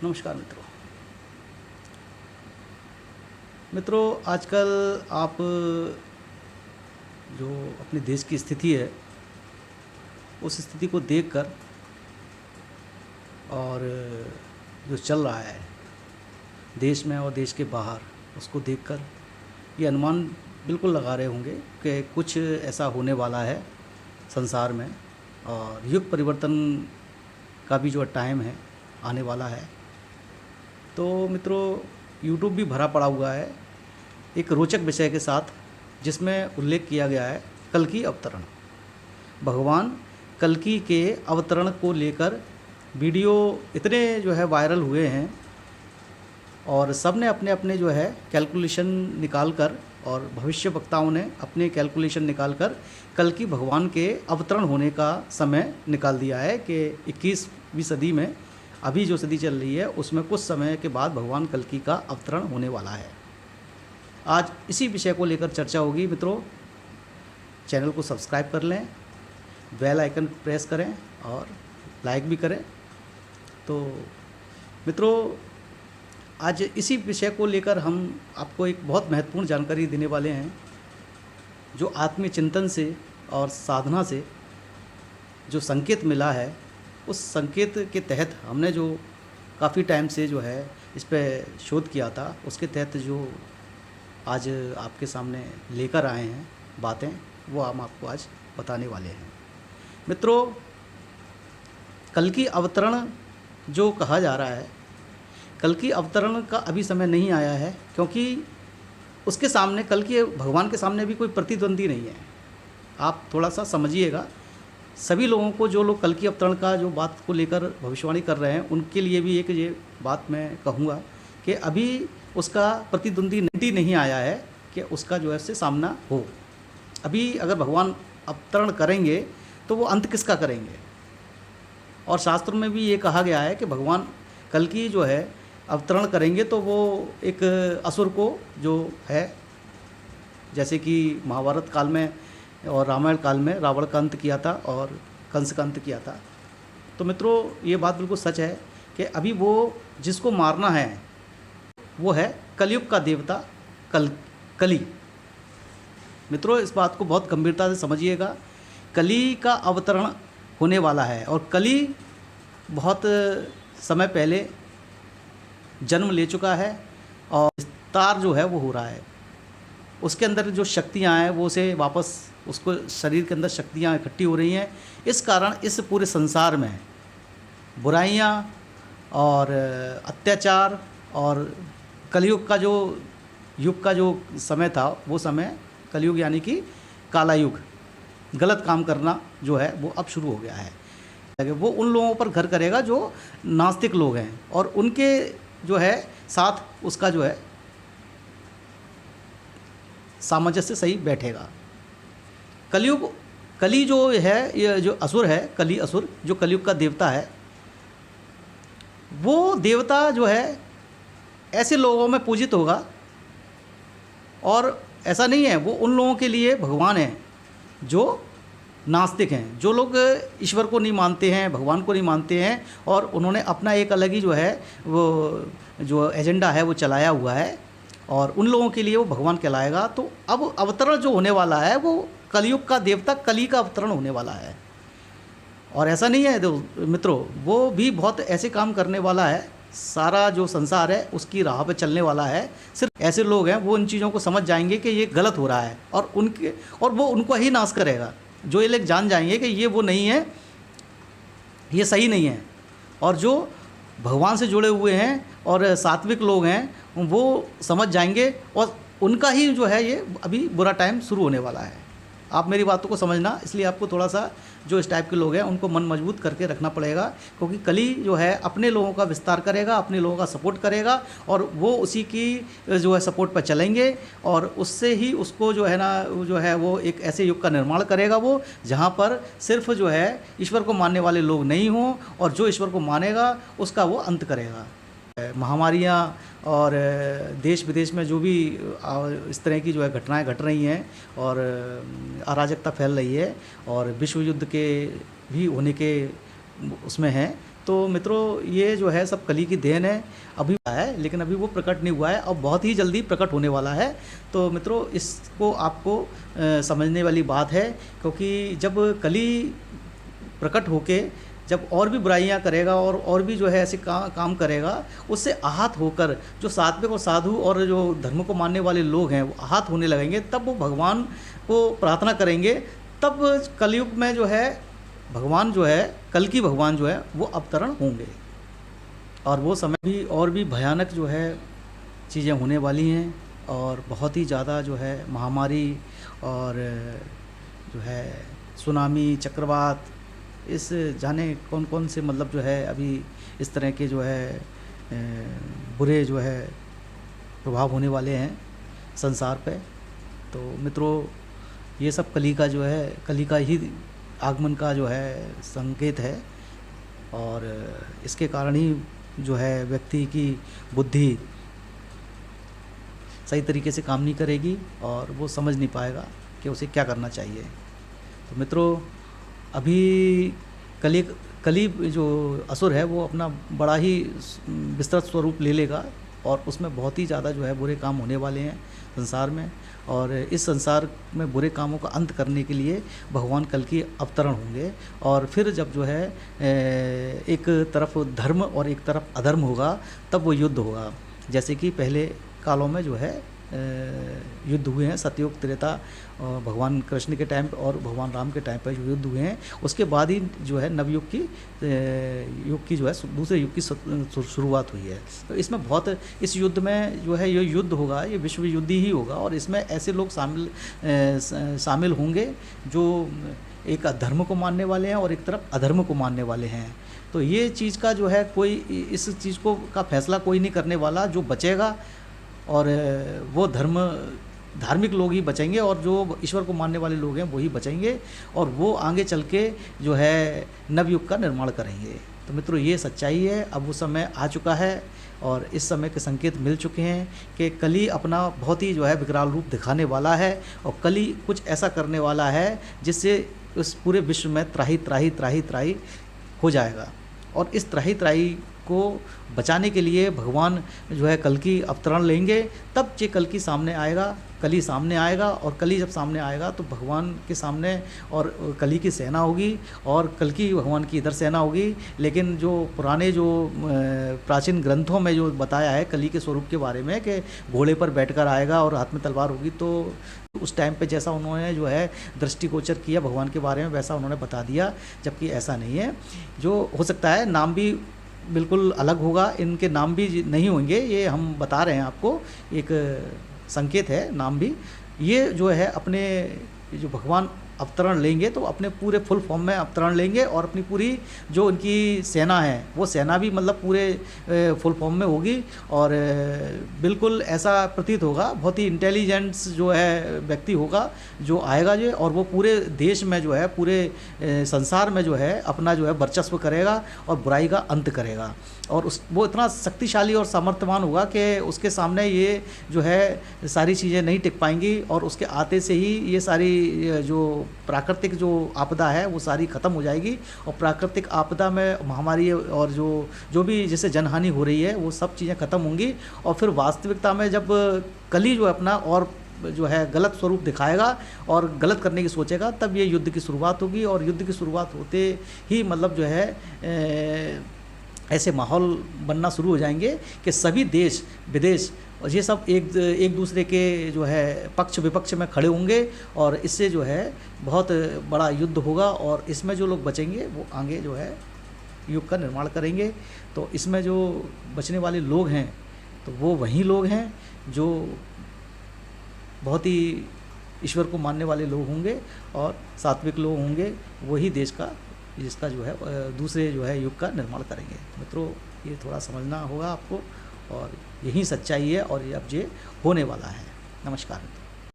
नमस्कार मित्रों आजकल आप जो अपने देश की स्थिति है उस स्थिति को देखकर और जो चल रहा है देश में और देश के बाहर उसको देखकर ये अनुमान बिल्कुल लगा रहे होंगे कि कुछ ऐसा होने वाला है संसार में और युग परिवर्तन का भी जो टाइम है आने वाला है। तो मित्रों यूट्यूब भी भरा पड़ा हुआ है एक रोचक विषय के साथ जिसमें उल्लेख किया गया है कल्कि अवतरण। भगवान कल्कि के अवतरण को लेकर वीडियो इतने जो है वायरल हुए हैं और सब ने अपने अपने जो है कैलकुलेशन निकाल कर और भविष्य वक्ताओं ने अपने कैलकुलेशन निकाल कर कल्कि भगवान के अवतरण होने का समय निकाल दिया है कि 21वीं सदी में अभी जो सदी चल रही है उसमें कुछ समय के बाद भगवान कल्कि का अवतरण होने वाला है। आज इसी विषय को लेकर चर्चा होगी मित्रों। चैनल को सब्सक्राइब कर लें, बेल आइकन प्रेस करें और लाइक भी करें। तो मित्रों आज इसी विषय को लेकर हम आपको एक बहुत महत्वपूर्ण जानकारी देने वाले हैं जो आत्मीय चिंतन से और साधना से जो संकेत मिला है उस संकेत के तहत हमने जो काफ़ी टाइम से जो है इस पर शोध किया था उसके तहत जो आज आपके सामने लेकर आए हैं बातें वो हम आपको आज बताने वाले हैं। मित्रों कल्कि अवतरण जो कहा जा रहा है कल्कि अवतरण का अभी समय नहीं आया है क्योंकि उसके सामने कल्कि भगवान के सामने भी कोई प्रतिद्वंदी नहीं है। आप थोड़ा सा समझिएगा। सभी लोगों को जो लोग कल्कि अवतरण का जो बात को लेकर भविष्यवाणी कर रहे हैं उनके लिए भी एक ये बात मैं कहूँगा कि अभी उसका प्रतिद्वंदी नहीं आया है कि उसका जो है से सामना हो। अभी अगर भगवान अवतरण करेंगे तो वो अंत किसका करेंगे। और शास्त्र में भी ये कहा गया है कि भगवान कल्कि जो है अवतरण करेंगे तो वो एक असुर को जो है जैसे कि महाभारत काल में और रामायण काल में रावण का अंत किया था और कंस का अंत किया था। तो मित्रों ये बात बिल्कुल सच है कि अभी वो जिसको मारना है वो है कलयुग का देवता कली। मित्रों इस बात को बहुत गंभीरता से समझिएगा। कली का अवतरण होने वाला है और कली बहुत समय पहले जन्म ले चुका है और विस्तार जो है वो हो रहा है। उसके अंदर जो शक्तियाँ हैं वो उसे वापस उसको शरीर के अंदर शक्तियाँ इकट्ठी हो रही हैं। इस कारण इस पूरे संसार में बुराइयाँ और अत्याचार और कलयुग का जो युग का जो समय था वो समय कलयुग यानी कि काला युग गलत काम करना जो है वो अब शुरू हो गया है। वो उन लोगों पर घर करेगा जो नास्तिक लोग हैं और उनके जो है साथ उसका जो है सामंजस्य सही बैठेगा। कली जो है ये जो असुर है कली असुर जो कलयुग का देवता है वो देवता जो है ऐसे लोगों में पूजित होगा। और ऐसा नहीं है वो उन लोगों के लिए भगवान है जो नास्तिक हैं, जो लोग ईश्वर को नहीं मानते हैं, भगवान को नहीं मानते हैं और उन्होंने अपना एक अलग ही जो है वो जो एजेंडा है वो चलाया हुआ है और उन लोगों के लिए वो भगवान कहलाएगा। तो अब अवतरण जो होने वाला है वो कलयुग का देवता कली का अवतरण होने वाला है। और ऐसा नहीं है मित्रों वो भी बहुत ऐसे काम करने वाला है। सारा जो संसार है उसकी राह पे चलने वाला है। सिर्फ ऐसे लोग हैं वो इन चीज़ों को समझ जाएंगे कि ये गलत हो रहा है और वो उनको ही नाश करेगा। जो ये लोग जान जाएंगे कि ये वो नहीं है, ये सही नहीं है। और जो भगवान से जुड़े हुए हैं और सात्विक लोग हैं वो समझ जाएंगे और उनका ही जो है ये अभी बुरा टाइम शुरू होने वाला है। आप मेरी बातों को समझना। इसलिए आपको थोड़ा सा जो इस टाइप के लोग हैं उनको मन मजबूत करके रखना पड़ेगा क्योंकि कली जो है अपने लोगों का विस्तार करेगा, अपने लोगों का सपोर्ट करेगा और वो उसी की जो है सपोर्ट पर चलेंगे और उससे ही उसको जो है ना जो है वो एक ऐसे युग का निर्माण करेगा वो जहाँ पर सिर्फ जो है ईश्वर को मानने वाले लोग नहीं हों और जो ईश्वर को मानेगा उसका वो अंत करेगा। महामारियाँ और देश विदेश में जो भी इस तरह की जो है घटनाएं घट रही हैं और अराजकता फैल रही है और विश्व युद्ध के भी होने के उसमें है, तो मित्रों ये जो है सब कली की देन है, अभी है लेकिन अभी वो प्रकट नहीं हुआ है और बहुत ही जल्दी प्रकट होने वाला है। तो मित्रों इसको आपको समझने वाली बात है, क्योंकि जब कली प्रकट होके जब और भी बुराइयां करेगा और भी जो है ऐसे काम करेगा, उससे आहत होकर जो सात्विक और साधु और जो धर्म को मानने वाले लोग हैं वो आहत होने लगेंगे, तब वो भगवान को प्रार्थना करेंगे। तब कलयुग में जो है भगवान जो है, कल की भगवान जो है वो अवतरण होंगे और वो समय भी और भी भयानक जो है चीज़ें होने वाली हैं और बहुत ही ज़्यादा जो है महामारी और जो है सुनामी, चक्रवात, इस जाने कौन कौन से मतलब जो है अभी इस तरह के जो है बुरे जो है प्रभाव होने वाले हैं संसार पे। तो मित्रों ये सब कली का जो है, कली का ही आगमन का जो है संकेत है और इसके कारण ही जो है व्यक्ति की बुद्धि सही तरीके से काम नहीं करेगी और वो समझ नहीं पाएगा कि उसे क्या करना चाहिए। तो मित्रों अभी कली जो असुर है वो अपना बड़ा ही विस्तृत स्वरूप ले लेगा और उसमें बहुत ही ज़्यादा जो है बुरे काम होने वाले हैं संसार में। और इस संसार में बुरे कामों का अंत करने के लिए भगवान कल की अवतरण होंगे और फिर जब जो है एक तरफ धर्म और एक तरफ अधर्म होगा, तब वो युद्ध होगा। जैसे कि पहले कालों में जो है युद्ध हुए हैं, सतयुग, त्रेता, भगवान कृष्ण के टाइम और भगवान राम के टाइम पर जो युद्ध हुए हैं, उसके बाद ही जो है नवयुग की जो है दूसरे युग की शुरुआत हुई है। तो इसमें बहुत, इस युद्ध में जो है ये युद्ध होगा, ये विश्व युद्ध ही होगा और इसमें ऐसे लोग शामिल होंगे जो एक धर्म को मानने वाले हैं और एक तरफ अधर्म को मानने वाले हैं। तो ये चीज़ का जो है कोई इस चीज़ को का फैसला कोई नहीं करने वाला, जो बचेगा और वो धार्मिक लोग ही बचेंगे और जो ईश्वर को मानने वाले लोग हैं वो ही बचेंगे और वो आगे चल के जो है नवयुग का निर्माण करेंगे। तो मित्रों ये सच्चाई है। अब वो समय आ चुका है और इस समय के संकेत मिल चुके हैं कि कली अपना बहुत ही जो है विकराल रूप दिखाने वाला है और कली कुछ ऐसा करने वाला है जिससे उस पूरे विश्व में त्राही हो जाएगा। और इस त्राही को बचाने के लिए भगवान जो है कल की अवतरण लेंगे, तब ये कली सामने आएगा और कली जब सामने आएगा तो भगवान के सामने और कली की सेना होगी और कल की भगवान की इधर सेना होगी। लेकिन जो पुराने जो प्राचीन ग्रंथों में जो बताया है कली के स्वरूप के बारे में कि घोड़े पर बैठकर आएगा और हाथ में तलवार होगी, तो उस टाइम पे जैसा उन्होंने जो है दृष्टिगोचर किया भगवान के बारे में वैसा उन्होंने बता दिया, जबकि ऐसा नहीं है। जो हो सकता है नाम भी बिल्कुल अलग होगा, इनके नाम भी नहीं होंगे, ये हम बता रहे हैं आपको, एक संकेत है नाम भी। ये जो है अपने जो भगवान अवतरण लेंगे तो अपने पूरे फुल फॉर्म में अवतरण लेंगे और अपनी पूरी जो उनकी सेना है वो सेना भी मतलब पूरे फुल फॉर्म में होगी और बिल्कुल ऐसा प्रतीत होगा, बहुत ही इंटेलिजेंस जो है व्यक्ति होगा जो आएगा जो, और वो पूरे देश में जो है पूरे संसार में जो है अपना जो है वर्चस्व करेगा और बुराई का अंत करेगा। और वो इतना शक्तिशाली और सामर्थ्यवान होगा कि उसके सामने ये जो है सारी चीज़ें नहीं टिक पाएंगी और उसके आते से ही ये सारी जो प्राकृतिक जो आपदा है वो सारी ख़त्म हो जाएगी। और प्राकृतिक आपदा में महामारी और जो भी जैसे जनहानि हो रही है वो सब चीज़ें ख़त्म होंगी और फिर वास्तविकता में जब कली जो अपना और जो है गलत स्वरूप दिखाएगा और गलत करने की सोचेगा, तब ये युद्ध की शुरुआत होगी। और युद्ध की शुरुआत होते ही मतलब जो है ऐसे माहौल बनना शुरू हो जाएंगे कि सभी देश विदेश और ये सब एक दूसरे के जो है पक्ष विपक्ष में खड़े होंगे और इससे जो है बहुत बड़ा युद्ध होगा और इसमें जो लोग बचेंगे वो आगे जो है युग का निर्माण करेंगे। तो इसमें जो बचने वाले लोग हैं तो वो वही लोग हैं जो बहुत ही ईश्वर को मानने वाले लोग होंगे और सात्विक लोग होंगे, वही देश का जिसका जो है दूसरे जो है युग का निर्माण करेंगे। मित्रों ये थोड़ा समझना होगा आपको और यही सच्चाई है और ये अब ये होने वाला है। नमस्कार।